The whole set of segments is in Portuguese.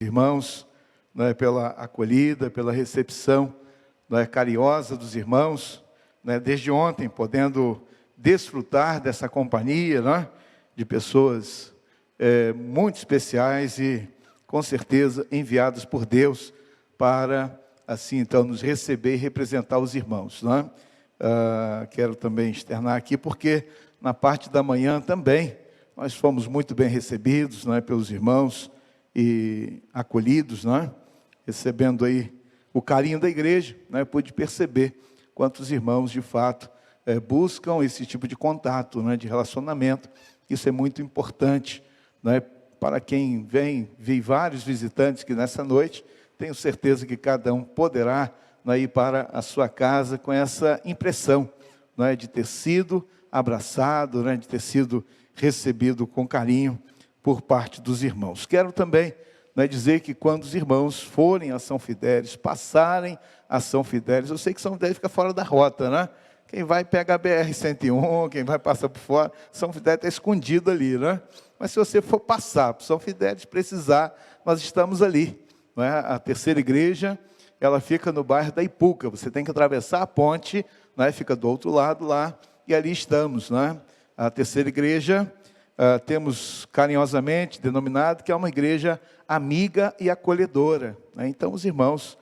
irmãos, pela acolhida, pela recepção carinhosa dos irmãos, desde ontem, podendo desfrutar dessa companhia, de pessoas muito especiais e, com certeza, enviadas por Deus para, assim, então, nos receber e representar os irmãos. Quero também externar aqui, porque na parte da manhã também, nós fomos muito bem recebidos pelos irmãos e acolhidos, recebendo aí o carinho da igreja, pude perceber quantos irmãos, de fato, buscam esse tipo de contato, de relacionamento. Isso é muito importante, para quem vem, vi vários visitantes que nessa noite, tenho certeza que cada um poderá ir para a sua casa com essa impressão, de ter sido abraçado, de ter sido recebido com carinho por parte dos irmãos. Quero também dizer que quando os irmãos forem a São Fidélis, passarem a São Fidélis, eu sei que São Fidélis fica fora da rota, Quem vai pega a BR-101, quem vai passar por fora, São Fidélis está escondido ali, Mas se você for passar por São Fidélis, precisar, nós estamos ali, A terceira igreja, ela fica no bairro da Ipuca, você tem que atravessar a ponte, fica do outro lado lá, e ali estamos, A terceira igreja, temos carinhosamente denominado que é uma igreja amiga e acolhedora. Então, os irmãos,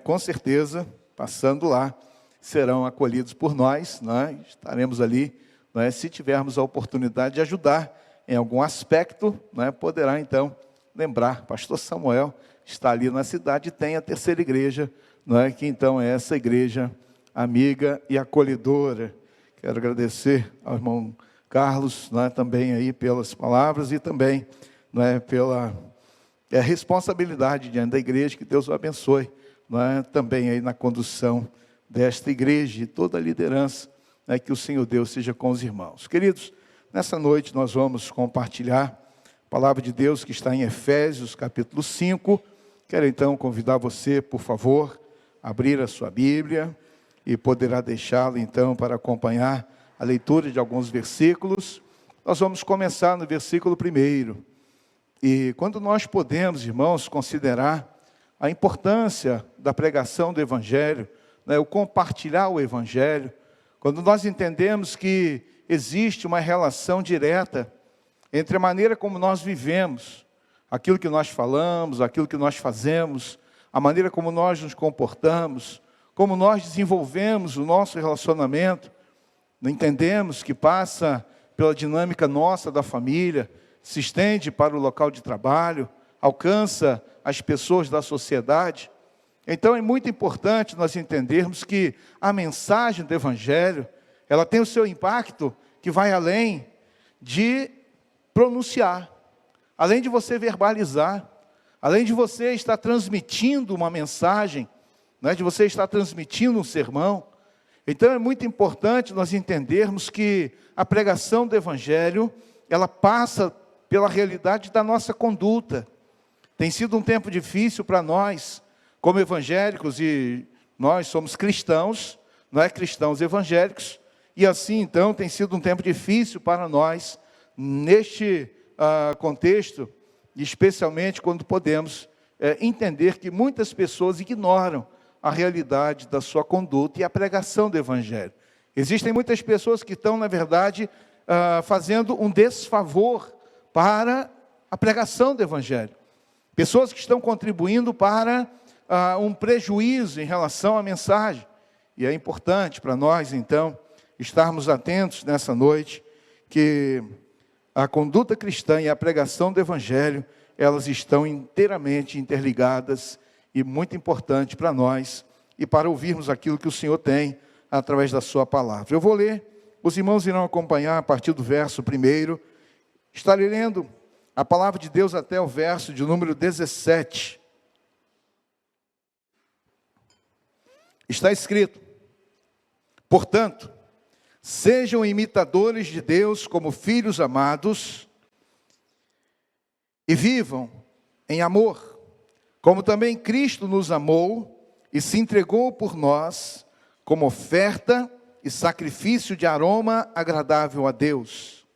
com certeza, passando lá, serão acolhidos por nós, estaremos ali, se tivermos a oportunidade de ajudar em algum aspecto, poderá então lembrar, pastor Samuel está ali na cidade e tem a terceira igreja, que então é essa igreja amiga e acolhedora. Quero agradecer ao irmão Carlos, também aí pelas palavras e também pela responsabilidade diante da igreja, que Deus o abençoe, também aí na condução desta igreja e toda a liderança, que o Senhor Deus seja com os irmãos. Queridos, nessa noite nós vamos compartilhar a palavra de Deus que está em Efésios capítulo 5, quero então convidar você, por favor, a abrir a sua Bíblia e poderá deixá-la então para acompanhar a leitura de alguns versículos. Nós vamos começar no versículo 1. E quando nós podemos, irmãos, considerar a importância da pregação do Evangelho, o compartilhar o Evangelho, quando nós entendemos que existe uma relação direta entre a maneira como nós vivemos, aquilo que nós falamos, aquilo que nós fazemos, a maneira como nós nos comportamos, como nós desenvolvemos o nosso relacionamento, entendemos que passa pela dinâmica nossa da família, se estende para o local de trabalho, alcança as pessoas da sociedade. Então é muito importante nós entendermos que a mensagem do Evangelho, ela tem o seu impacto que vai além de pronunciar, além de você verbalizar, além de você estar transmitindo uma mensagem, de você estar transmitindo um sermão. Então é muito importante nós entendermos que a pregação do Evangelho, ela passa pela realidade da nossa conduta. Tem sido um tempo difícil para nós, como evangélicos, e nós somos cristãos, cristãos evangélicos, e assim então tem sido um tempo difícil para nós, neste contexto, especialmente quando podemos entender que muitas pessoas ignoram a realidade da sua conduta e a pregação do Evangelho. Existem muitas pessoas que estão, na verdade, fazendo um desfavor para a pregação do Evangelho. Pessoas que estão contribuindo para um prejuízo em relação à mensagem. E é importante para nós, então, estarmos atentos nessa noite, que a conduta cristã e a pregação do Evangelho, elas estão inteiramente interligadas e muito importante para nós e para ouvirmos aquilo que o Senhor tem através da sua palavra. Eu vou ler, os irmãos irão acompanhar a partir do verso 1. Estarei lendo a palavra de Deus até o verso de número 17. Está escrito: portanto, sejam imitadores de Deus como filhos amados e vivam em amor, como também Cristo nos amou e se entregou por nós como oferta e sacrifício de aroma agradável a Deus.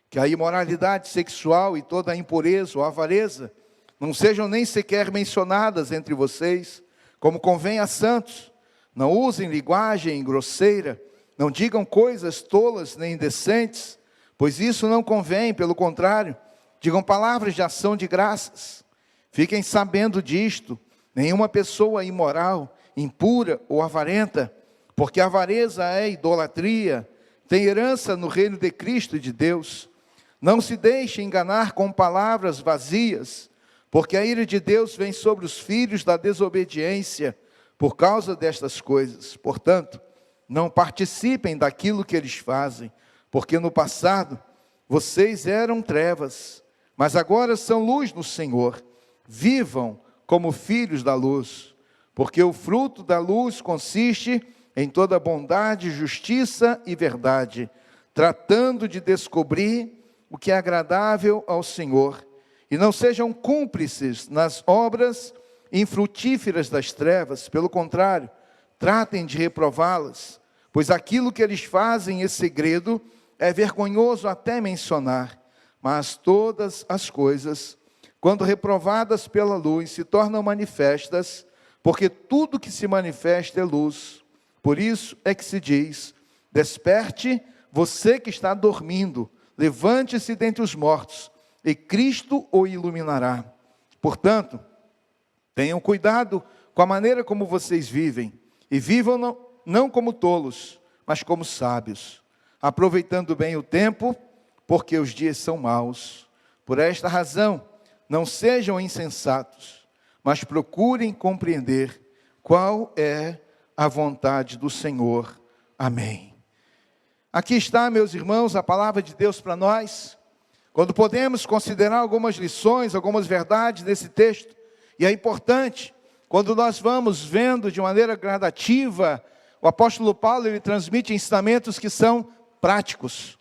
Que a imoralidade sexual e toda a impureza ou avareza não sejam nem sequer mencionadas entre vocês, como convém a santos. Não usem linguagem grosseira, não digam coisas tolas nem indecentes, pois isso não convém, pelo contrário, digam palavras de ação de graças. Fiquem sabendo disto, nenhuma pessoa imoral, impura ou avarenta, porque a avareza é idolatria, tem herança no reino de Cristo e de Deus. Não se deixe enganar com palavras vazias, porque a ira de Deus vem sobre os filhos da desobediência, por causa destas coisas. Portanto, não participem daquilo que eles fazem, porque no passado vocês eram trevas, mas agora são luz no Senhor. Vivam como filhos da luz, porque o fruto da luz consiste em toda bondade, justiça e verdade, tratando de descobrir o que é agradável ao Senhor. E não sejam cúmplices nas obras infrutíferas das trevas, pelo contrário, tratem de reprová-las, pois aquilo que eles fazem em segredo é vergonhoso até mencionar, mas todas as coisas, quando reprovadas pela luz, se tornam manifestas, porque tudo que se manifesta é luz. Por isso é que se diz: desperte, você que está dormindo, levante-se dentre os mortos, e Cristo o iluminará. Portanto, tenham cuidado com a maneira como vocês vivem, e vivam não como tolos, mas como sábios, aproveitando bem o tempo, porque os dias são maus. Por esta razão, não sejam insensatos, mas procurem compreender qual é a vontade do Senhor. Amém. Aqui está, meus irmãos, a palavra de Deus para nós, quando podemos considerar algumas lições, algumas verdades desse texto. E é importante, quando nós vamos vendo de maneira gradativa, o apóstolo Paulo, ele transmite ensinamentos que são práticos.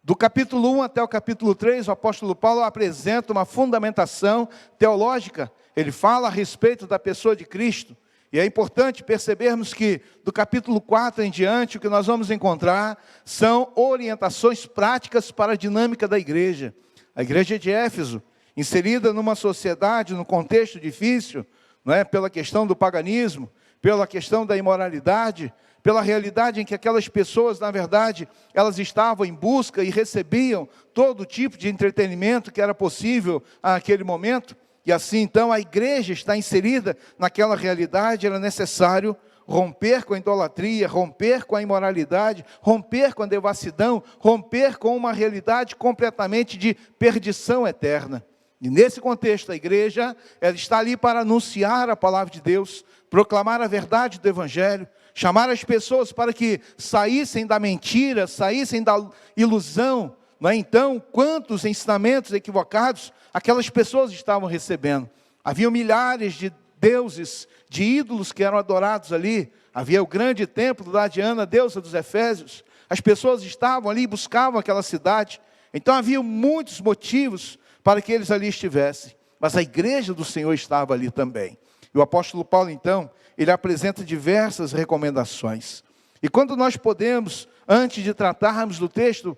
Do capítulo 1 até o capítulo 3, o apóstolo Paulo apresenta uma fundamentação teológica. Ele fala a respeito da pessoa de Cristo. E é importante percebermos que do capítulo 4 em diante, o que nós vamos encontrar são orientações práticas para a dinâmica da igreja. A igreja de Éfeso, inserida numa sociedade, num contexto difícil, não é? Pela questão do paganismo, pela questão da imoralidade, pela realidade em que aquelas pessoas, na verdade, elas estavam em busca e recebiam todo tipo de entretenimento que era possível naquele momento. E assim, então, a igreja está inserida naquela realidade. Era necessário romper com a idolatria, romper com a imoralidade, romper com a devassidão, romper com uma realidade completamente de perdição eterna. E nesse contexto, a igreja, ela está ali para anunciar a palavra de Deus, proclamar a verdade do Evangelho, chamar as pessoas para que saíssem da mentira, saíssem da ilusão. Não é? Então, quantos ensinamentos equivocados aquelas pessoas estavam recebendo. Havia milhares de deuses, de ídolos que eram adorados ali. Havia o grande templo da Diana, deusa dos Efésios. As pessoas estavam ali e buscavam aquela cidade. Então havia muitos motivos para que eles ali estivessem. Mas a igreja do Senhor estava ali também. E o apóstolo Paulo, então, ele apresenta diversas recomendações. E quando nós podemos, antes de tratarmos do texto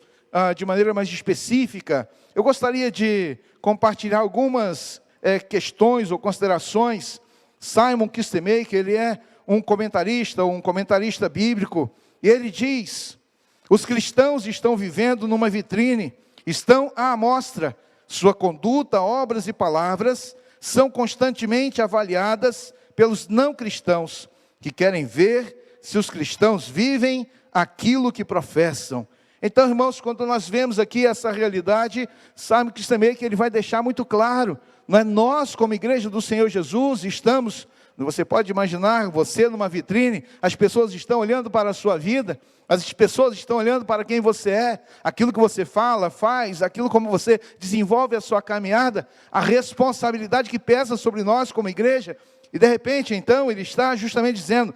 de maneira mais específica, eu gostaria de compartilhar algumas questões ou considerações. Simon Kistemaker, ele é um comentarista bíblico, e ele diz: os cristãos estão vivendo numa vitrine, estão à amostra, sua conduta, obras e palavras são constantemente avaliadas pelos não cristãos, que querem ver se os cristãos vivem aquilo que professam. Então, irmãos, quando nós vemos aqui essa realidade, sabe que também que ele vai deixar muito claro, não é? Nós, como igreja do Senhor Jesus, estamos, você pode imaginar, você numa vitrine, as pessoas estão olhando para a sua vida, as pessoas estão olhando para quem você é, aquilo que você fala, faz, aquilo como você desenvolve a sua caminhada, a responsabilidade que pesa sobre nós como igreja. E de repente, então, ele está justamente dizendo,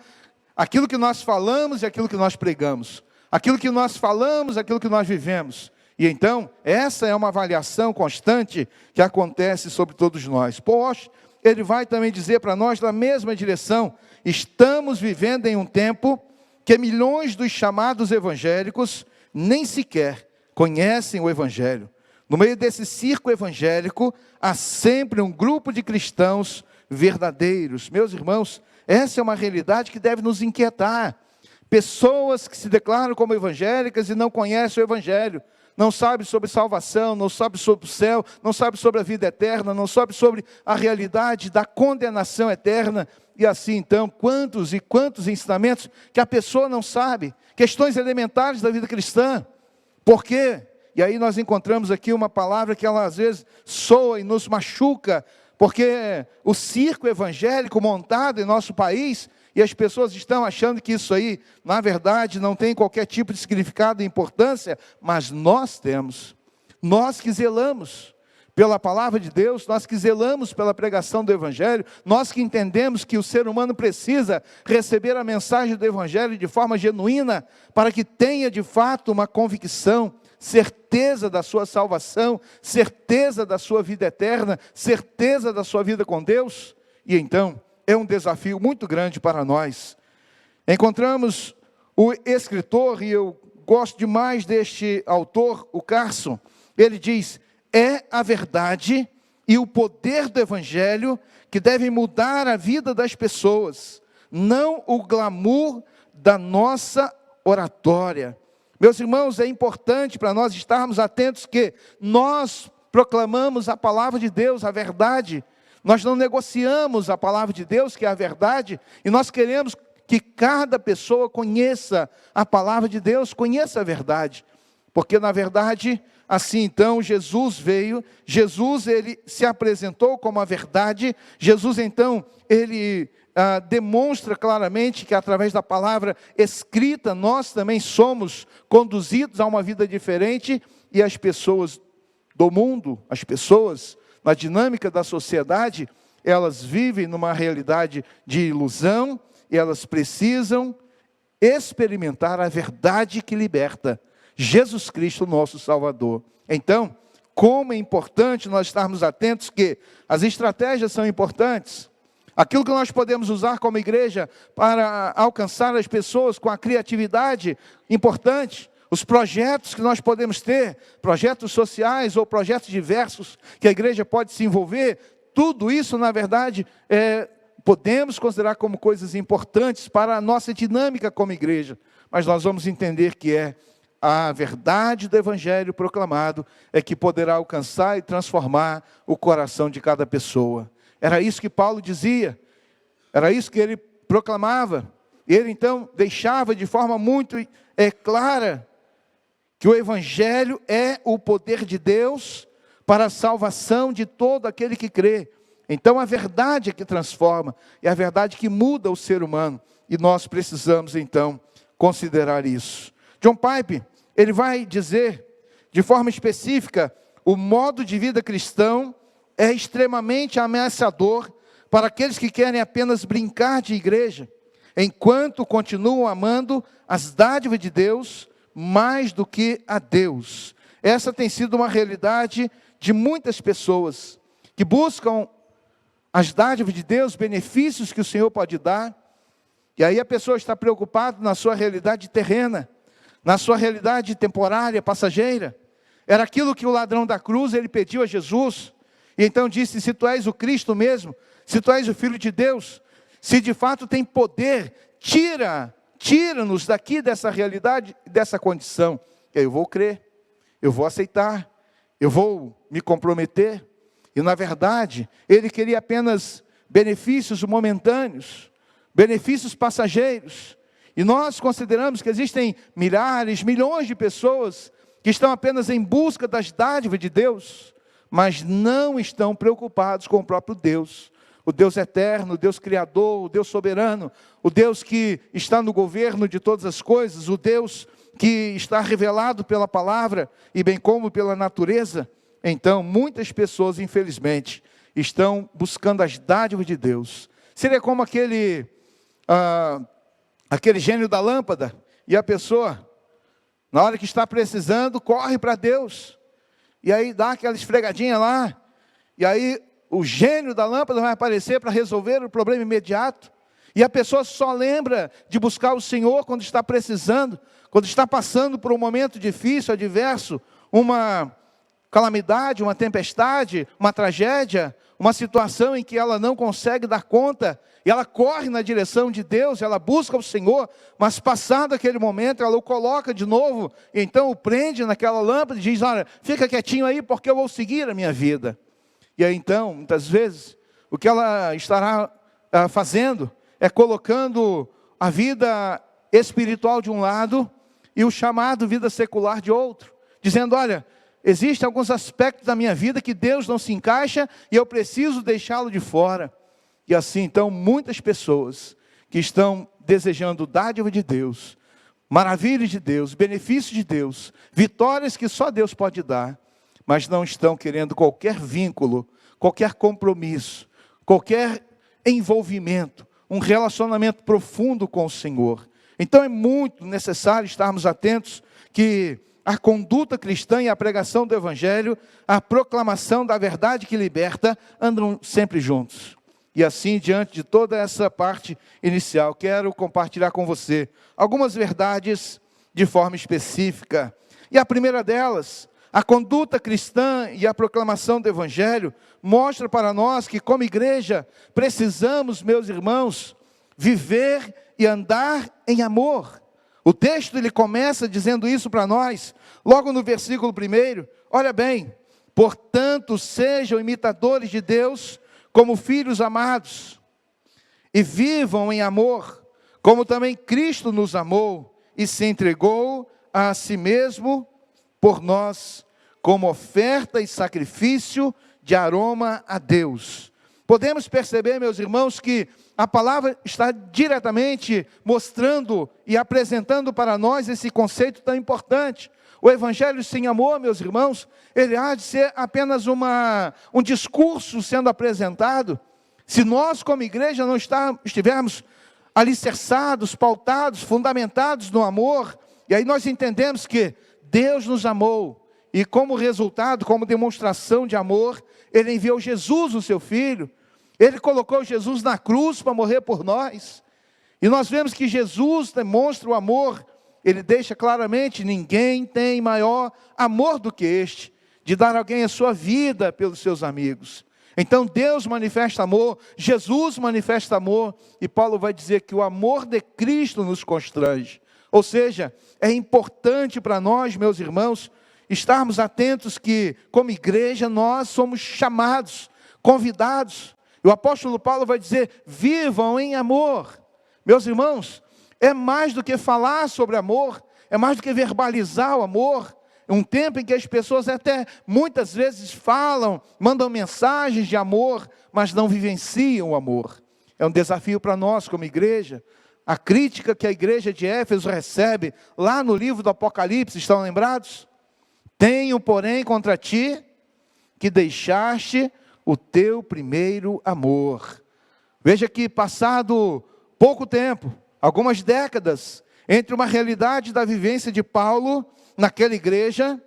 aquilo que nós falamos e aquilo que nós pregamos. Aquilo que nós falamos, aquilo que nós vivemos. E então, essa é uma avaliação constante que acontece sobre todos nós. Poxa, ele vai também dizer para nós, na mesma direção, estamos vivendo em um tempo que milhões dos chamados evangélicos nem sequer conhecem o Evangelho. No meio desse circo evangélico, há sempre um grupo de cristãos verdadeiros. Meus irmãos, essa é uma realidade que deve nos inquietar. Pessoas que se declaram como evangélicas e não conhecem o evangelho, não sabem sobre salvação, não sabem sobre o céu, não sabem sobre a vida eterna, não sabem sobre a realidade da condenação eterna. E assim então, quantos e quantos ensinamentos que a pessoa não sabe, questões elementares da vida cristã. Por quê? E aí nós encontramos aqui uma palavra que ela às vezes soa e nos machuca, porque o circo evangélico montado em nosso país, e as pessoas estão achando que isso aí, na verdade, não tem qualquer tipo de significado e importância, mas nós temos. Nós que zelamos pela palavra de Deus, nós que zelamos pela pregação do Evangelho, nós que entendemos que o ser humano precisa receber a mensagem do Evangelho de forma genuína, para que tenha de fato uma convicção, certeza da sua salvação, certeza da sua vida eterna, certeza da sua vida com Deus. E então, é um desafio muito grande para nós. Encontramos o escritor, e eu gosto demais deste autor, o Carson. Ele diz: é a verdade e o poder do Evangelho que devem mudar a vida das pessoas, não o glamour da nossa oratória. Meus irmãos, é importante para nós estarmos atentos que nós proclamamos a palavra de Deus, a verdade. Nós não negociamos a palavra de Deus, que é a verdade, e nós queremos que cada pessoa conheça a palavra de Deus, conheça a verdade. Porque na verdade, assim então, Jesus veio, Jesus ele se apresentou como a verdade, Jesus então, ele demonstra claramente que através da palavra escrita, nós também somos conduzidos a uma vida diferente, e as pessoas do mundo, as pessoas na dinâmica da sociedade, elas vivem numa realidade de ilusão, e elas precisam experimentar a verdade que liberta, Jesus Cristo, nosso Salvador. Então, como é importante nós estarmos atentos que as estratégias são importantes, aquilo que nós podemos usar como igreja para alcançar as pessoas com a criatividade importante, os projetos que nós podemos ter, projetos sociais ou projetos diversos que a igreja pode se envolver, tudo isso, na verdade, podemos considerar como coisas importantes para a nossa dinâmica como igreja. Mas nós vamos entender que a verdade do Evangelho proclamado é que poderá alcançar e transformar o coração de cada pessoa. Era isso que Paulo dizia, era isso que ele proclamava. Ele então deixava de forma muito clara que o Evangelho é o poder de Deus para a salvação de todo aquele que crê. Então a verdade é que transforma, é a verdade que muda o ser humano, e nós precisamos então considerar isso. John Piper, ele vai dizer de forma específica: o modo de vida cristão é extremamente ameaçador para aqueles que querem apenas brincar de igreja, enquanto continuam amando as dádivas de Deus mais do que a Deus. Essa tem sido uma realidade de muitas pessoas que buscam as dádivas de Deus, benefícios que o Senhor pode dar, e aí a pessoa está preocupada na sua realidade terrena, na sua realidade temporária, passageira. Era aquilo que o ladrão da cruz, ele pediu a Jesus, e então disse: se tu és o Cristo mesmo, se tu és o Filho de Deus, se de fato tem poder, tira-nos daqui dessa realidade, dessa condição. E aí eu vou crer, eu vou aceitar, eu vou me comprometer. E na verdade, ele queria apenas benefícios momentâneos, benefícios passageiros. E nós consideramos que existem milhares, milhões de pessoas que estão apenas em busca das dádivas de Deus, mas não estão preocupados com o próprio Deus. O Deus eterno, o Deus criador, o Deus soberano, o Deus que está no governo de todas as coisas, o Deus que está revelado pela palavra e bem como pela natureza. Então, muitas pessoas, infelizmente, estão buscando as dádivas de Deus. Seria como aquele gênio da lâmpada, e a pessoa, na hora que está precisando, corre para Deus, e aí dá aquela esfregadinha lá, e aí o gênio da lâmpada vai aparecer para resolver o problema imediato, e a pessoa só lembra de buscar o Senhor quando está precisando, quando está passando por um momento difícil, adverso, uma calamidade, uma tempestade, uma tragédia, uma situação em que ela não consegue dar conta, e ela corre na direção de Deus, ela busca o Senhor, mas passado aquele momento, ela o coloca de novo, e então o prende naquela lâmpada e diz: olha, fica quietinho aí, porque eu vou seguir a minha vida. E aí então, muitas vezes, o que ela estará fazendo é colocando a vida espiritual de um lado e o chamado vida secular de outro, dizendo: olha, existem alguns aspectos da minha vida que Deus não se encaixa e eu preciso deixá-lo de fora. E assim, então, muitas pessoas que estão desejando dádiva de Deus, maravilhas de Deus, benefícios de Deus, vitórias que só Deus pode dar, mas não estão querendo qualquer vínculo, qualquer compromisso, qualquer envolvimento, um relacionamento profundo com o Senhor. Então é muito necessário estarmos atentos que a conduta cristã e a pregação do Evangelho, a proclamação da verdade que liberta, andam sempre juntos. E assim, diante de toda essa parte inicial, quero compartilhar com você algumas verdades de forma específica. E a primeira delas, a conduta cristã e a proclamação do Evangelho, mostra para nós que, como igreja, precisamos, meus irmãos, viver e andar em amor. O texto ele começa dizendo isso para nós, logo no versículo 1, olha bem: portanto, sejam imitadores de Deus, como filhos amados, e vivam em amor, como também Cristo nos amou, e se entregou a si mesmo por nós, como oferta e sacrifício de aroma a Deus. Podemos perceber, meus irmãos, que a palavra está diretamente mostrando e apresentando para nós esse conceito tão importante. O Evangelho sem amor, meus irmãos, ele há de ser apenas um discurso sendo apresentado. Se nós, como igreja, não estivermos alicerçados, pautados, fundamentados no amor, e aí nós entendemos que Deus nos amou, e como resultado, como demonstração de amor, Ele enviou Jesus, o seu Filho. Ele colocou Jesus na cruz para morrer por nós. E nós vemos que Jesus demonstra o amor. Ele deixa claramente: ninguém tem maior amor do que este, de dar a alguém a sua vida pelos seus amigos. Então Deus manifesta amor, Jesus manifesta amor, e Paulo vai dizer que o amor de Cristo nos constrange. Ou seja, é importante para nós, meus irmãos, estarmos atentos que, como igreja, nós somos chamados, convidados. O apóstolo Paulo vai dizer: vivam em amor. Meus irmãos, é mais do que falar sobre amor, é mais do que verbalizar o amor. É um tempo em que as pessoas até muitas vezes falam, mandam mensagens de amor, mas não vivenciam o amor. É um desafio para nós como igreja. A crítica que a igreja de Éfeso recebe lá no livro do Apocalipse, estão lembrados? Tenho, porém, contra ti que deixaste o teu primeiro amor. Veja que passado pouco tempo, algumas décadas, entre uma realidade da vivência de Paulo naquela igreja,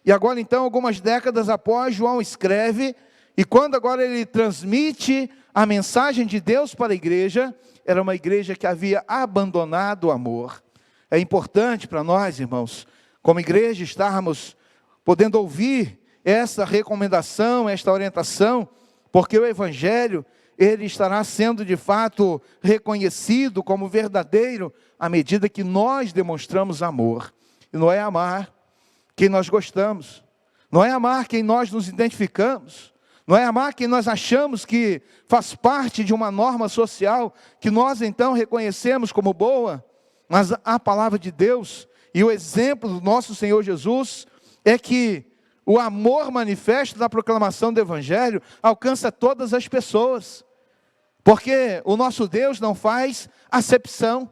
e agora então, algumas décadas após, João escreve, e quando agora ele transmite a mensagem de Deus para a igreja, era uma igreja que havia abandonado o amor. É importante para nós, irmãos, como igreja, estarmos podendo ouvir essa recomendação, esta orientação, porque o Evangelho, ele estará sendo de fato reconhecido como verdadeiro à medida que nós demonstramos amor. E não é amar quem nós gostamos, não é amar quem nós nos identificamos, não é amar quem nós achamos que faz parte de uma norma social, que nós então reconhecemos como boa, mas a palavra de Deus e o exemplo do nosso Senhor Jesus é que o amor manifesto na proclamação do Evangelho alcança todas as pessoas, porque o nosso Deus não faz acepção,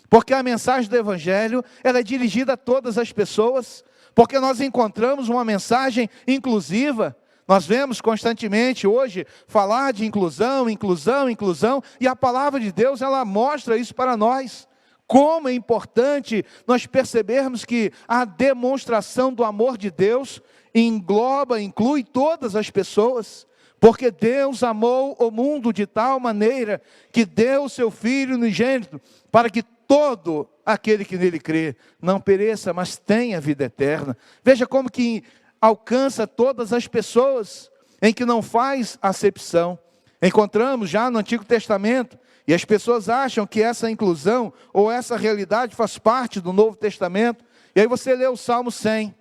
porque a mensagem do Evangelho ela é dirigida a todas as pessoas, porque nós encontramos uma mensagem inclusiva. Nós vemos constantemente hoje falar de inclusão, inclusão, inclusão, e a palavra de Deus ela mostra isso para nós. Como é importante nós percebermos que a demonstração do amor de Deus engloba, inclui todas as pessoas, porque Deus amou o mundo de tal maneira que deu o seu Filho unigênito, para que todo aquele que nele crê não pereça, mas tenha vida eterna. Veja como que alcança todas as pessoas, em que não faz acepção. Encontramos já no Antigo Testamento, e as pessoas acham que essa inclusão, ou essa realidade faz parte do Novo Testamento. E aí você lê o Salmo 100,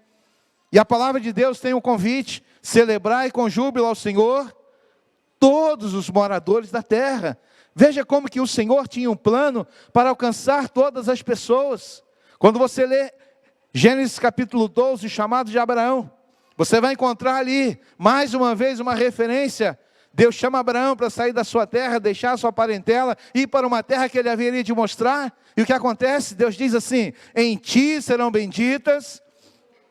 e a palavra de Deus tem um convite: celebrai com júbilo ao Senhor todos os moradores da terra. Veja como que o Senhor tinha um plano para alcançar todas as pessoas. Quando você lê Gênesis capítulo 12, o chamado de Abraão, você vai encontrar ali, mais uma vez, uma referência. Deus chama Abraão para sair da sua terra, deixar a sua parentela, ir para uma terra que ele haveria de mostrar. E o que acontece? Deus diz assim: em ti serão benditas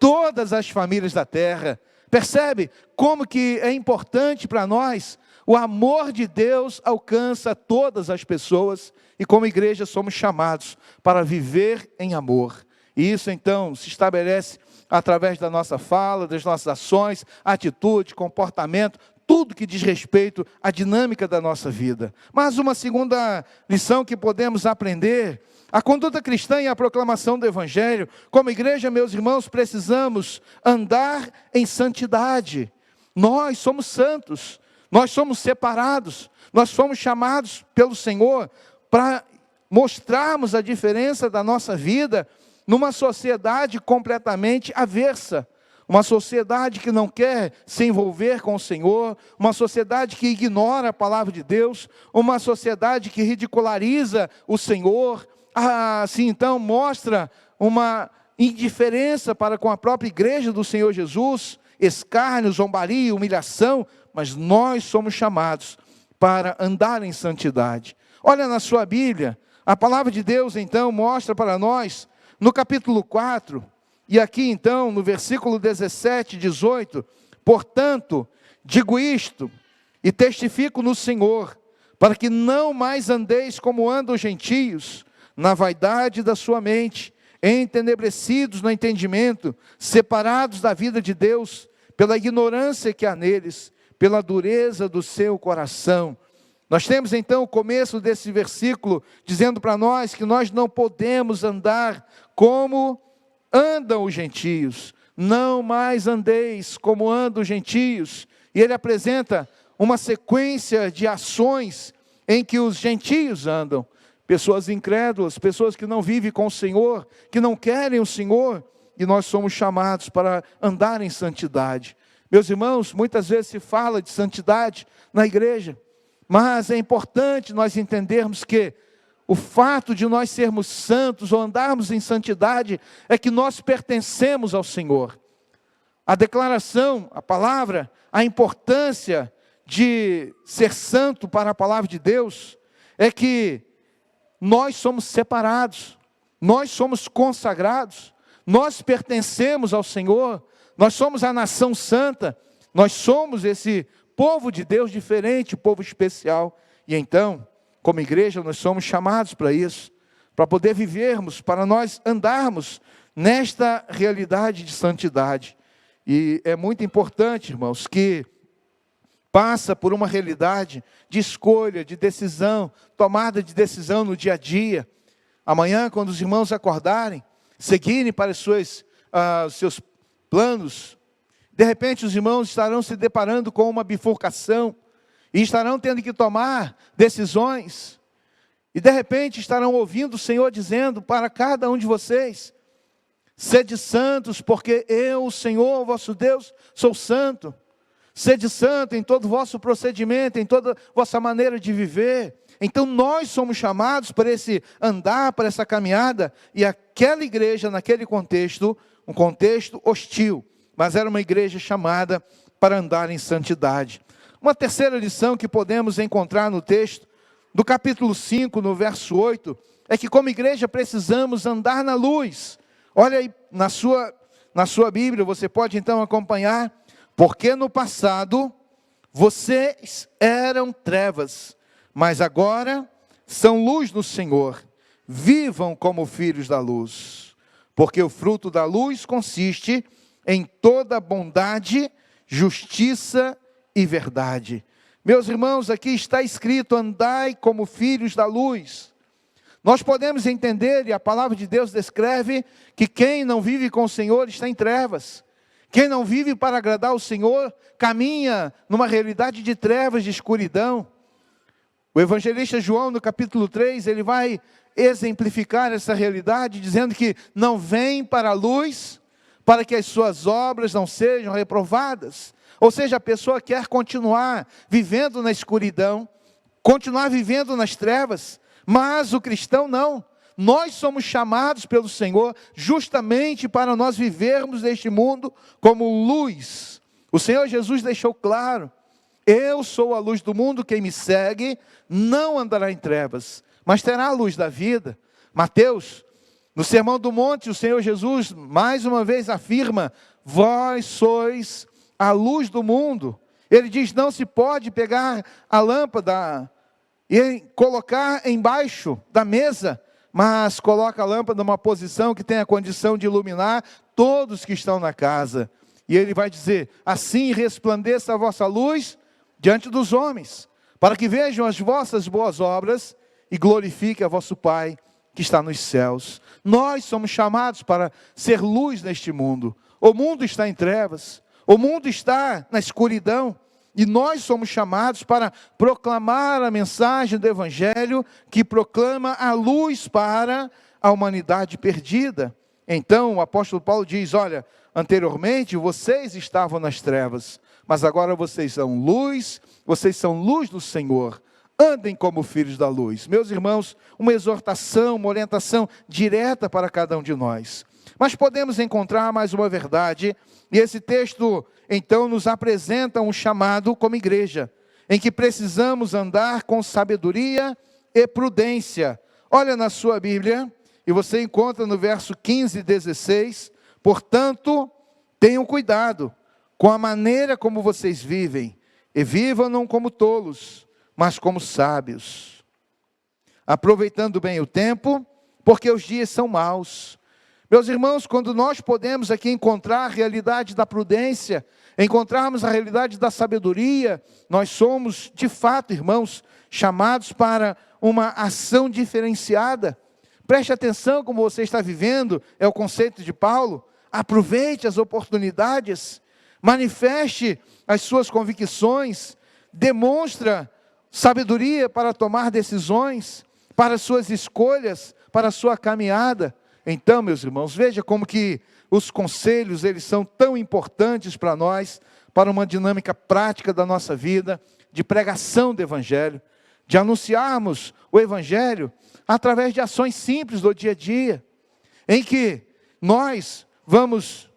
todas as famílias da terra. Percebe como que é importante para nós? O amor de Deus alcança todas as pessoas, e como igreja somos chamados para viver em amor. E isso então se estabelece através da nossa fala, das nossas ações, atitude, comportamento, tudo que diz respeito à dinâmica da nossa vida. Mas uma segunda lição que podemos aprender: a conduta cristã e a proclamação do Evangelho. Como igreja, meus irmãos, precisamos andar em santidade. Nós somos santos, nós somos separados, nós fomos chamados pelo Senhor para mostrarmos a diferença da nossa vida numa sociedade completamente aversa. Uma sociedade que não quer se envolver com o Senhor, uma sociedade que ignora a palavra de Deus, uma sociedade que ridiculariza o Senhor, assim então mostra uma indiferença para com a própria igreja do Senhor Jesus, escárnio, zombaria, humilhação. Mas nós somos chamados para andar em santidade. Olha na sua Bíblia, a palavra de Deus então mostra para nós, no capítulo 4, e aqui então no versículo 17 e 18, portanto, digo isto, e testifico no Senhor, para que não mais andeis como andam os gentios, na vaidade da sua mente, entenebrecidos no entendimento, separados da vida de Deus, pela ignorância que há neles, pela dureza do seu coração. Nós temos então o começo desse versículo dizendo para nós que nós não podemos andar como andam os gentios. Não mais andeis como andam os gentios. E ele apresenta uma sequência de ações em que os gentios andam. Pessoas incrédulas, pessoas que não vivem com o Senhor, que não querem o Senhor. E nós somos chamados para andar em santidade. Meus irmãos, muitas vezes se fala de santidade na igreja, mas é importante nós entendermos que o fato de nós sermos santos ou andarmos em santidade é que nós pertencemos ao Senhor. A declaração, a palavra, a importância de ser santo para a palavra de Deus é que nós somos separados, nós somos consagrados, nós pertencemos ao Senhor. Nós somos a nação santa, nós somos esse povo de Deus diferente, povo especial. E então, como igreja, nós somos chamados para isso, para poder vivermos, para nós andarmos nesta realidade de santidade. E é muito importante, irmãos, que passa por uma realidade de escolha, de decisão, tomada de decisão no dia a dia. Amanhã, quando os irmãos acordarem, seguirem para os seus planos, de repente os irmãos estarão se deparando com uma bifurcação, e estarão tendo que tomar decisões, e de repente estarão ouvindo o Senhor dizendo para cada um de vocês: sede santos, porque eu, o Senhor, vosso Deus, sou santo. Sede santo em todo o vosso procedimento, em toda a vossa maneira de viver. Então nós somos chamados para esse andar, para essa caminhada, e aquela igreja naquele contexto, um contexto hostil, mas era uma igreja chamada para andar em santidade. Uma terceira lição que podemos encontrar no texto, do capítulo 5, no verso 8, é que como igreja precisamos andar na luz. Olha aí na sua Bíblia, você pode então acompanhar: porque no passado vocês eram trevas, mas agora são luz no Senhor. Vivam como filhos da luz. Porque o fruto da luz consiste em toda bondade, justiça e verdade. Meus irmãos, aqui está escrito: andai como filhos da luz. Nós podemos entender, e a palavra de Deus descreve, que quem não vive com o Senhor está em trevas. Quem não vive para agradar o Senhor, caminha numa realidade de trevas, de escuridão. O evangelista João, no capítulo 3, ele vai exemplificar essa realidade, dizendo que não vem para a luz, para que as suas obras não sejam reprovadas. Ou seja, a pessoa quer continuar vivendo na escuridão, continuar vivendo nas trevas, mas o cristão não. Nós somos chamados pelo Senhor justamente para nós vivermos neste mundo como luz. O Senhor Jesus deixou claro: eu sou a luz do mundo, quem me segue não andará em trevas, mas terá a luz da vida. Mateus, no Sermão do Monte, o Senhor Jesus mais uma vez afirma: vós sois a luz do mundo. Ele diz: não se pode pegar a lâmpada e colocar embaixo da mesa, mas coloca a lâmpada numa posição que tem a condição de iluminar todos que estão na casa. E ele vai dizer: assim resplandeça a vossa luz diante dos homens, para que vejam as vossas boas obras e glorifiquem a vosso Pai que está nos céus. Nós somos chamados para ser luz neste mundo. O mundo está em trevas, o mundo está na escuridão, e nós somos chamados para proclamar a mensagem do Evangelho, que proclama a luz para a humanidade perdida. Então o apóstolo Paulo diz: olha, anteriormente vocês estavam nas trevas, mas agora vocês são luz do Senhor. Andem como filhos da luz. Meus irmãos, uma exortação, uma orientação direta para cada um de nós. Mas podemos encontrar mais uma verdade, e esse texto então nos apresenta um chamado como igreja, em que precisamos andar com sabedoria e prudência. Olha na sua Bíblia, e você encontra no verso 15 e 16, portanto, tenham cuidado com a maneira como vocês vivem, e vivam não como tolos, mas como sábios, aproveitando bem o tempo, porque os dias são maus. Meus irmãos, quando nós podemos aqui encontrar a realidade da prudência, encontrarmos a realidade da sabedoria, nós somos, de fato, irmãos, chamados para uma ação diferenciada. Preste atenção como você está vivendo, é o conceito de Paulo. Aproveite as oportunidades, manifeste as suas convicções, demonstra sabedoria para tomar decisões, para as suas escolhas, para a sua caminhada. Então, meus irmãos, veja como que os conselhos, eles são tão importantes para nós, para uma dinâmica prática da nossa vida, de pregação do Evangelho, de anunciarmos o Evangelho através de ações simples do dia a dia, em que nós vamos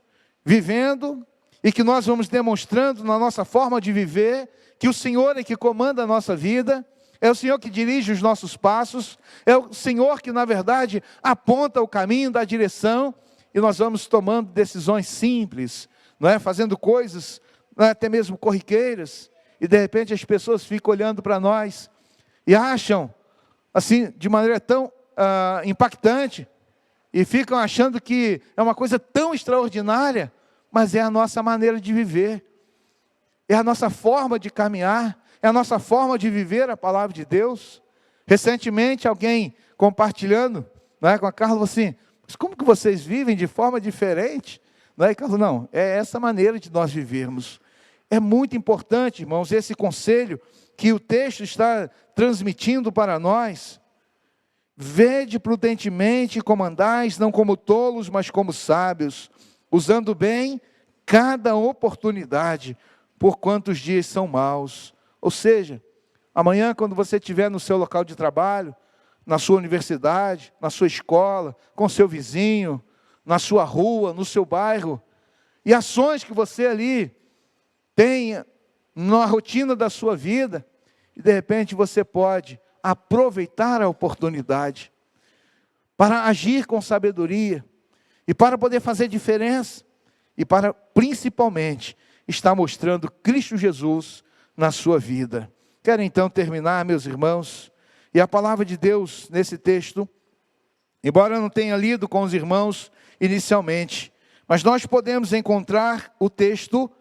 vivendo e que nós vamos demonstrando na nossa forma de viver, que o Senhor é que comanda a nossa vida, é o Senhor que dirige os nossos passos, é o Senhor que, na verdade, aponta o caminho, dá a direção, e nós vamos tomando decisões simples, não é? Fazendo coisas, não é? Até mesmo corriqueiras, e de repente as pessoas ficam olhando para nós, e acham, assim, de maneira tão impactante, e ficam achando que é uma coisa tão extraordinária, mas é a nossa maneira de viver, é a nossa forma de caminhar, é a nossa forma de viver a palavra de Deus. Recentemente, alguém compartilhando, não é, com a Carla, falou assim: mas como que vocês vivem de forma diferente? Não é, Carla? Não, é essa maneira de nós vivermos. É muito importante, irmãos, esse conselho que o texto está transmitindo para nós. Vede prudentemente como andais, não como tolos, mas como sábios, usando bem cada oportunidade, porquanto os dias são maus. Ou seja, amanhã, quando você estiver no seu local de trabalho, na sua universidade, na sua escola, com seu vizinho, na sua rua, no seu bairro, e ações que você ali tem na rotina da sua vida, e de repente você pode aproveitar a oportunidade para agir com sabedoria, e para poder fazer diferença, e para principalmente estar mostrando Cristo Jesus na sua vida. Quero então terminar, meus irmãos, e a palavra de Deus nesse texto, embora eu não tenha lido com os irmãos inicialmente, mas nós podemos encontrar o texto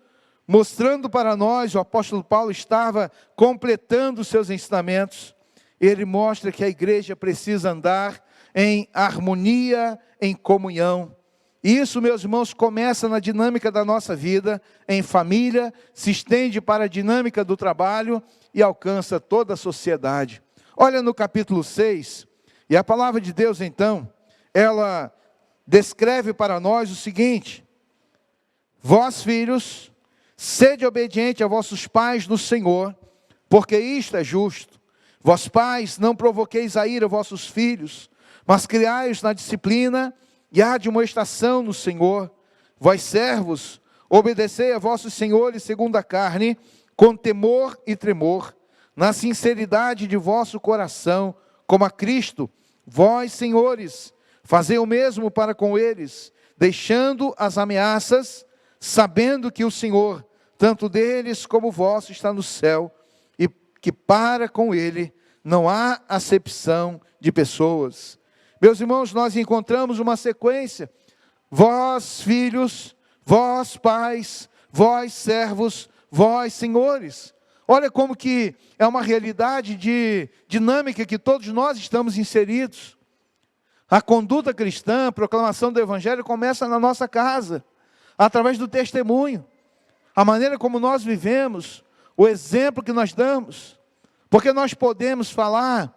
mostrando para nós, o apóstolo Paulo estava completando os seus ensinamentos. Ele mostra que a igreja precisa andar em harmonia, em comunhão. Isso, meus irmãos, começa na dinâmica da nossa vida, em família, se estende para a dinâmica do trabalho e alcança toda a sociedade. Olha no capítulo 6, e a palavra de Deus, então, ela descreve para nós o seguinte: vós, filhos, sede obediente a vossos pais no Senhor, porque isto é justo. Vós, pais, não provoqueis a ira vossos filhos, mas criai-os na disciplina e a admoestação no Senhor. Vós, servos, obedecei a vossos senhores segundo a carne, com temor e tremor, na sinceridade de vosso coração, como a Cristo. Vós, senhores, fazei o mesmo para com eles, deixando as ameaças, sabendo que o Senhor, tanto deles como vosso, está no céu, e que para com ele não há acepção de pessoas. Meus irmãos, nós encontramos uma sequência: vós, filhos, vós, pais, vós, servos, vós, senhores. Olha como que é uma realidade de dinâmica que todos nós estamos inseridos. A conduta cristã, a proclamação do Evangelho começa na nossa casa, através do testemunho, a maneira como nós vivemos, o exemplo que nós damos, porque nós podemos falar,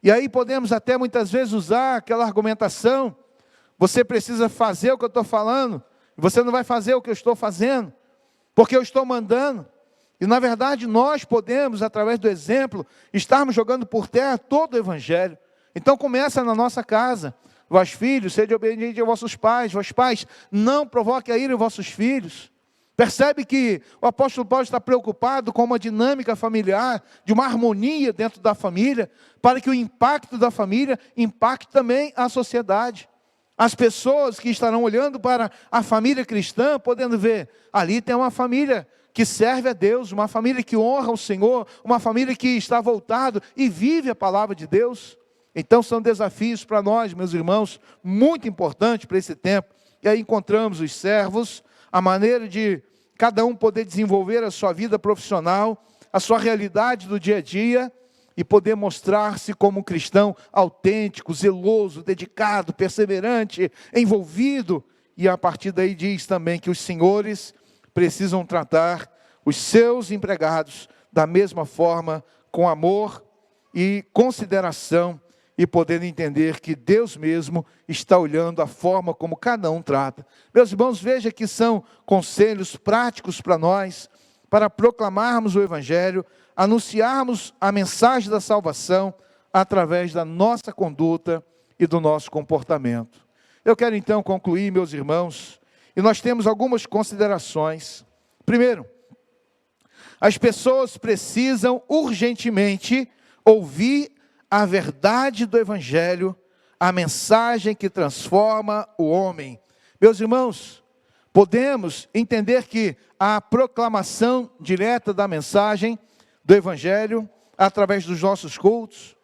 e aí podemos até muitas vezes usar aquela argumentação: você precisa fazer o que eu estou falando, e você não vai fazer o que eu estou fazendo, porque eu estou mandando. E na verdade nós podemos, através do exemplo, estarmos jogando por terra todo o Evangelho. Então começa na nossa casa. Vós, filhos, sede obedientes a vossos pais. Vós, pais, não provoquem a ira em vossos filhos. Percebe que o apóstolo Paulo está preocupado com uma dinâmica familiar, de uma harmonia dentro da família, para que o impacto da família impacte também a sociedade. As pessoas que estarão olhando para a família cristã, podendo ver, ali tem uma família que serve a Deus, uma família que honra o Senhor, uma família que está voltado e vive a palavra de Deus. Então são desafios para nós, meus irmãos, muito importantes para esse tempo. E aí encontramos os servos, a maneira de cada um poder desenvolver a sua vida profissional, a sua realidade do dia a dia, e poder mostrar-se como um cristão autêntico, zeloso, dedicado, perseverante, envolvido. E a partir daí diz também que os senhores precisam tratar os seus empregados da mesma forma, com amor e consideração, e poder entender que Deus mesmo está olhando a forma como cada um trata. Meus irmãos, veja que são conselhos práticos para nós, para proclamarmos o Evangelho, anunciarmos a mensagem da salvação através da nossa conduta e do nosso comportamento. Eu quero então concluir, meus irmãos, e nós temos algumas considerações. Primeiro, as pessoas precisam urgentemente ouvir a verdade do Evangelho, a mensagem que transforma o homem. Meus irmãos, podemos entender que a proclamação direta da mensagem do Evangelho, através dos nossos cultos,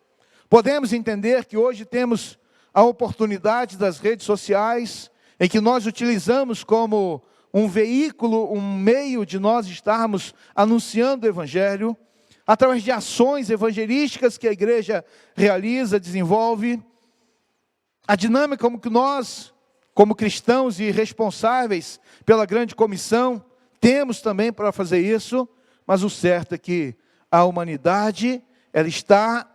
podemos entender que hoje temos a oportunidade das redes sociais, em que nós utilizamos como um veículo, um meio de nós estarmos anunciando o Evangelho, através de ações evangelísticas que a igreja realiza, desenvolve. A dinâmica como que nós, como cristãos e responsáveis pela grande comissão, temos também para fazer isso, mas o certo é que a humanidade, ela está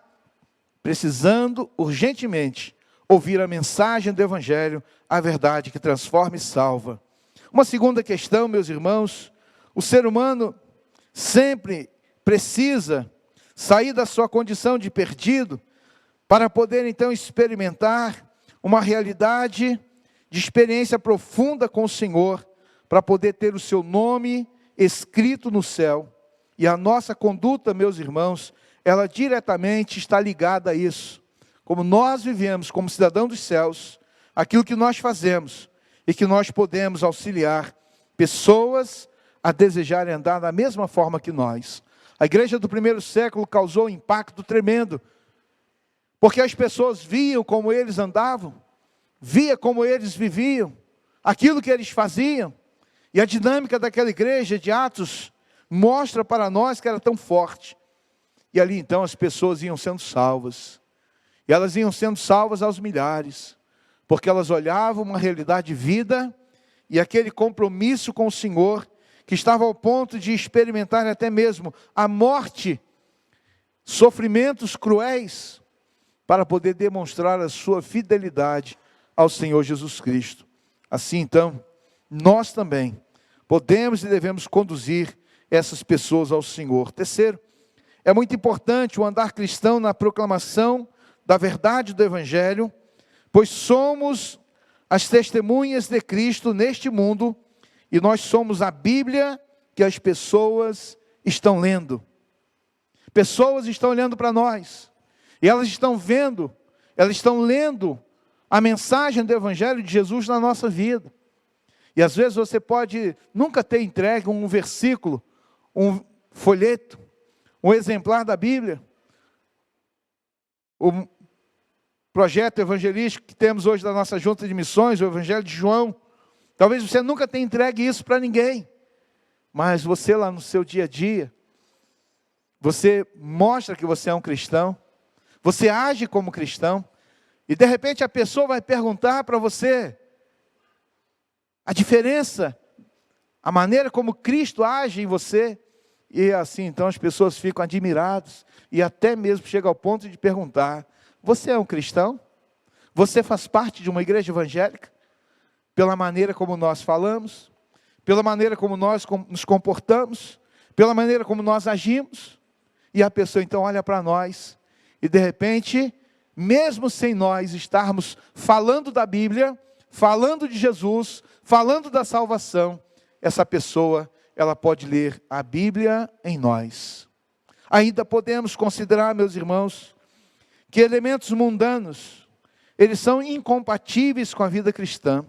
precisando urgentemente ouvir a mensagem do Evangelho, a verdade que transforma e salva. Uma segunda questão, meus irmãos: o ser humano sempre precisa sair da sua condição de perdido, para poder então experimentar uma realidade de experiência profunda com o Senhor, para poder ter o seu nome escrito no céu. E a nossa conduta, meus irmãos, ela diretamente está ligada a isso. Como nós vivemos como cidadão dos céus, aquilo que nós fazemos, e que nós podemos auxiliar pessoas a desejarem andar da mesma forma que nós. A igreja do primeiro século causou um impacto tremendo, porque as pessoas viam como eles andavam, via como eles viviam, aquilo que eles faziam, e a dinâmica daquela igreja de Atos mostra para nós que era tão forte. E ali então as pessoas iam sendo salvas, e elas iam sendo salvas aos milhares, porque elas olhavam uma realidade de vida e aquele compromisso com o Senhor, que estava ao ponto de experimentar até mesmo a morte, sofrimentos cruéis, para poder demonstrar a sua fidelidade ao Senhor Jesus Cristo. Assim então, nós também podemos e devemos conduzir essas pessoas ao Senhor. Terceiro, é muito importante o andar cristão na proclamação da verdade do Evangelho, pois somos as testemunhas de Cristo neste mundo, e nós somos a Bíblia que as pessoas estão lendo. Pessoas estão olhando para nós, e elas estão vendo, elas estão lendo a mensagem do Evangelho de Jesus na nossa vida. E às vezes você pode nunca ter entregue um versículo, um folheto, um exemplar da Bíblia. O projeto evangelístico que temos hoje da nossa junta de missões, o Evangelho de João, talvez você nunca tenha entregue isso para ninguém, mas você lá no seu dia a dia, você mostra que você é um cristão, você age como cristão, e de repente a pessoa vai perguntar para você a diferença, a maneira como Cristo age em você, e assim então as pessoas ficam admiradas, e até mesmo chega ao ponto de perguntar: você é um cristão? Você faz parte de uma igreja evangélica? Pela maneira como nós falamos, pela maneira como nós nos comportamos, pela maneira como nós agimos, e a pessoa então olha para nós, e de repente, mesmo sem nós estarmos falando da Bíblia, falando de Jesus, falando da salvação, essa pessoa, ela pode ler a Bíblia em nós. Ainda podemos considerar, meus irmãos, que elementos mundanos, eles são incompatíveis com a vida cristã.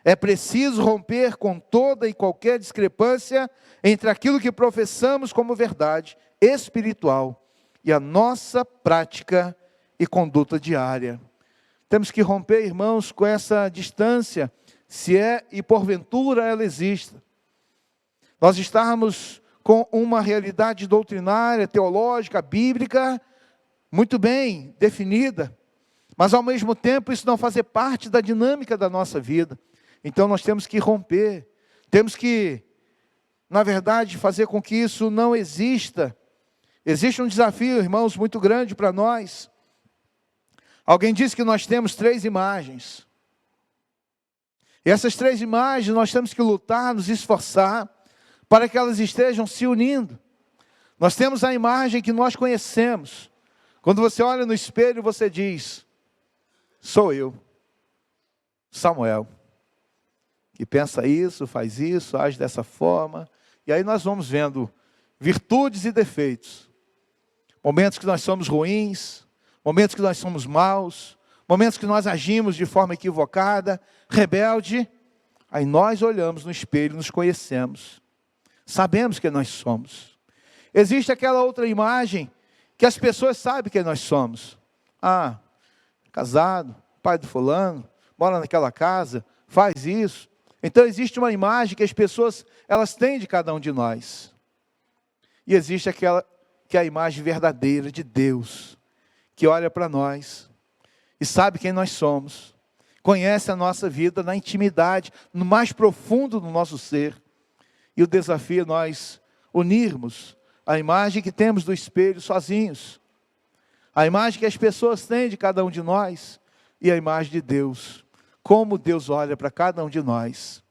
É preciso romper com toda e qualquer discrepância entre aquilo que professamos como verdade espiritual e a nossa prática e conduta diária. Temos que romper, irmãos, com essa distância, se é e porventura ela exista. Nós estamos com uma realidade doutrinária, teológica, bíblica, muito bem definida, mas ao mesmo tempo isso não fazer parte da dinâmica da nossa vida. Então nós temos que romper, temos que, na verdade, fazer com que isso não exista. Existe um desafio, irmãos, muito grande para nós. Alguém disse que nós temos 3 imagens. E essas 3 imagens nós temos que lutar, nos esforçar, para que elas estejam se unindo. Nós temos a imagem que nós conhecemos. Quando você olha no espelho, você diz: sou eu, Samuel, que pensa isso, faz isso, age dessa forma. E aí nós vamos vendo virtudes e defeitos. Momentos que nós somos ruins, momentos que nós somos maus, momentos que nós agimos de forma equivocada, rebelde. Aí nós olhamos no espelho, nos conhecemos, sabemos quem nós somos. Existe aquela outra imagem que as pessoas sabem quem nós somos. Ah, casado, pai do fulano, mora naquela casa, faz isso. Então existe uma imagem que as pessoas, elas têm de cada um de nós. E existe aquela que é a imagem verdadeira de Deus, que olha para nós e sabe quem nós somos, conhece a nossa vida na intimidade, no mais profundo do nosso ser. E o desafio é nós unirmos a imagem que temos do espelho sozinhos, a imagem que as pessoas têm de cada um de nós, e a imagem de Deus, como Deus olha para cada um de nós.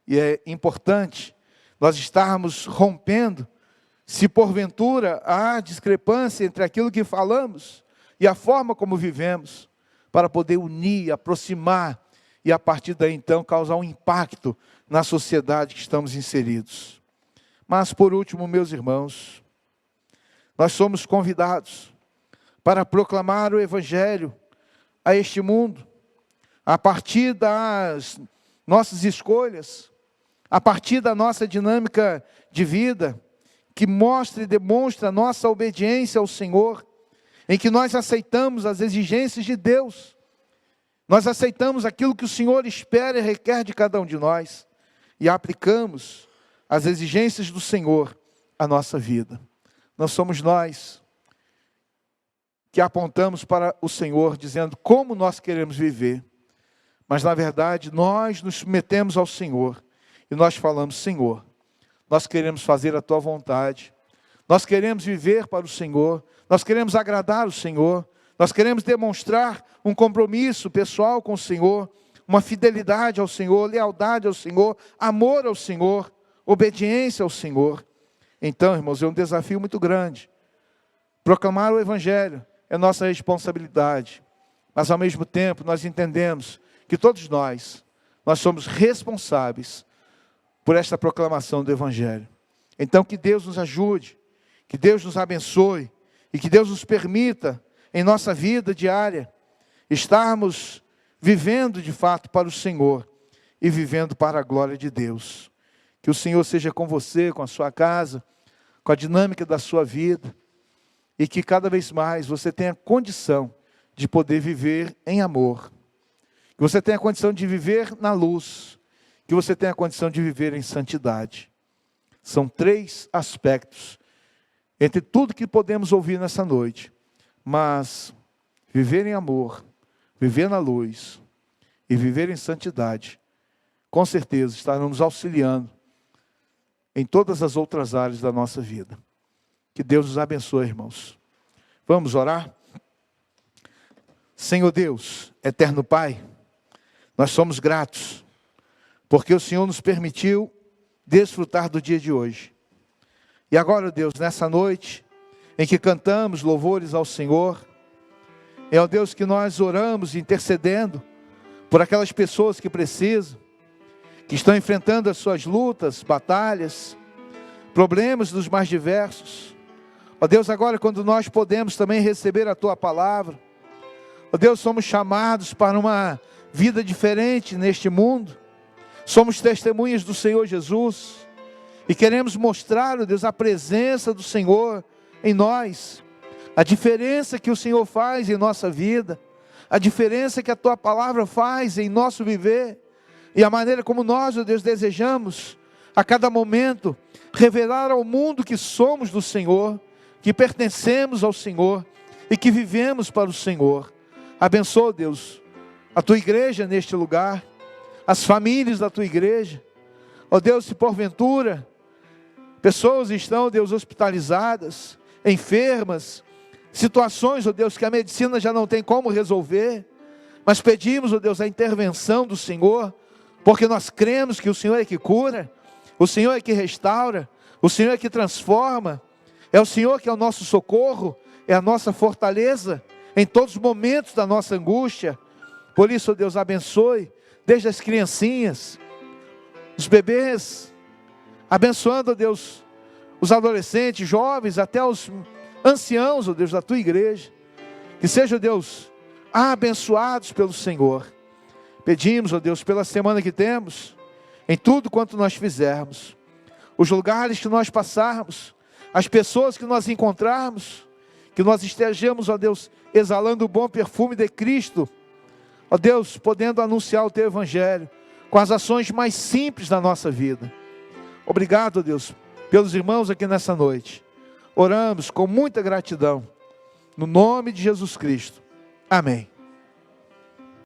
E é importante nós estarmos rompendo, se porventura há discrepância entre aquilo que falamos e a forma como vivemos, para poder unir, aproximar, e a partir daí então causar um impacto na sociedade que estamos inseridos. Mas por último, meus irmãos, nós somos convidados para proclamar o Evangelho a este mundo, a partir das nossas escolhas, a partir da nossa dinâmica de vida, que mostra e demonstra a nossa obediência ao Senhor, em que nós aceitamos as exigências de Deus, nós aceitamos aquilo que o Senhor espera e requer de cada um de nós, e aplicamos as exigências do Senhor à nossa vida. Não somos nós que apontamos para o Senhor, dizendo como nós queremos viver, Mas na verdade nós nos submetemos ao Senhor e nós falamos: Senhor, nós queremos fazer a tua vontade, nós queremos viver para o Senhor, nós queremos agradar o Senhor, nós queremos demonstrar um compromisso pessoal com o Senhor, uma fidelidade ao Senhor, lealdade ao Senhor, amor ao Senhor, obediência ao Senhor. Então, irmãos, é um desafio muito grande. Proclamar o Evangelho é nossa responsabilidade, mas ao mesmo tempo nós entendemos que todos nós somos responsáveis por esta proclamação do Evangelho. Então que Deus nos ajude, que Deus nos abençoe e que Deus nos permita, em nossa vida diária, estarmos vivendo de fato para o Senhor e vivendo para a glória de Deus. Que o Senhor seja com você, com a sua casa, com a dinâmica da sua vida, e que cada vez mais você tenha condição de poder viver em amor, que você tenha condição de viver na luz, que você tenha condição de viver em santidade. São 3 aspectos entre tudo que podemos ouvir nessa noite, mas viver em amor, viver na luz e viver em santidade, com certeza estarão nos auxiliando em todas as outras áreas da nossa vida. Que Deus nos abençoe, irmãos. Vamos orar? Senhor Deus, eterno Pai, nós somos gratos, porque o Senhor nos permitiu desfrutar do dia de hoje. E agora, Deus, nessa noite, em que cantamos louvores ao Senhor, é ao Deus que nós oramos intercedendo por aquelas pessoas que precisam, que estão enfrentando as suas lutas, batalhas, problemas dos mais diversos. Ó Deus, agora quando nós podemos também receber a Tua palavra, ó Deus, somos chamados para uma vida diferente neste mundo, somos testemunhas do Senhor Jesus, e queremos mostrar, ó Deus, a presença do Senhor em nós, a diferença que o Senhor faz em nossa vida, a diferença que a Tua palavra faz em nosso viver, e a maneira como nós, ó Deus, desejamos a cada momento revelar ao mundo que somos do Senhor, que pertencemos ao Senhor e que vivemos para o Senhor. Abençoa, Deus, a Tua igreja neste lugar, as famílias da Tua igreja. Ó Deus, se porventura pessoas estão, Deus, hospitalizadas, enfermas, situações, ó Deus, que a medicina já não tem como resolver, mas pedimos, ó Deus, a intervenção do Senhor, porque nós cremos que o Senhor é que cura, o Senhor é que restaura, o Senhor é que transforma, é o Senhor que é o nosso socorro, é a nossa fortaleza em todos os momentos da nossa angústia. Por isso, ó Deus, abençoe desde as criancinhas, os bebês, abençoando, ó Deus, os adolescentes, jovens, até os anciãos, ó Deus, da Tua igreja, que sejam, Deus, abençoados pelo Senhor. Pedimos, ó Deus, pela semana que temos, em tudo quanto nós fizermos, os lugares que nós passarmos, as pessoas que nós encontrarmos, que nós estejamos, ó Deus, exalando o bom perfume de Cristo, ó Deus, podendo anunciar o Teu Evangelho, com as ações mais simples da nossa vida. Obrigado, ó Deus, pelos irmãos aqui nessa noite. Oramos com muita gratidão, no nome de Jesus Cristo. Amém.